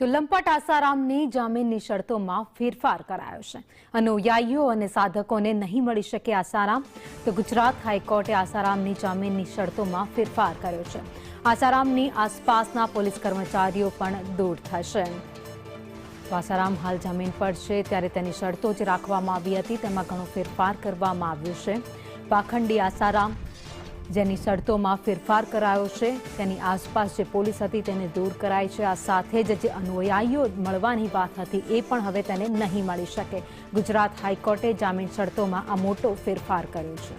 તો લંપટ આસારામની જામીનની શરતોમાં ફેરફાર કરાયો છે। અનુયાયીઓ અને સાધકોને નહીં મળી શકે આસારામ, તો ગુજરાત હાઈકોર્ટે આસારામની જામીનની શરતોમાં ફેરફાર કર્યો છે। આસારામની આસપાસના પોલીસ કર્મચારીઓ પણ દૂર થશે। આસારામ હાલ જામીન પર છે, ત્યારે તેની શરતો જે રાખવામાં આવી હતી તેમાં ઘણો ફેરફાર કરવામાં આવ્યો છે। પાખંડી આસારામ જેની શરતોમાં ફેરફાર કરાયો છે, તેની આસપાસ જે પોલીસ હતી તેને દૂર કરાઈ છે। આ સાથે જ જે અનુયાયીઓ મળવાની વાત હતી એ પણ હવે તેને નહીં મળી શકે। ગુજરાત હાઈકોર્ટે જામીન શરતોમાં આ મોટો ફેરફાર કર્યો છે।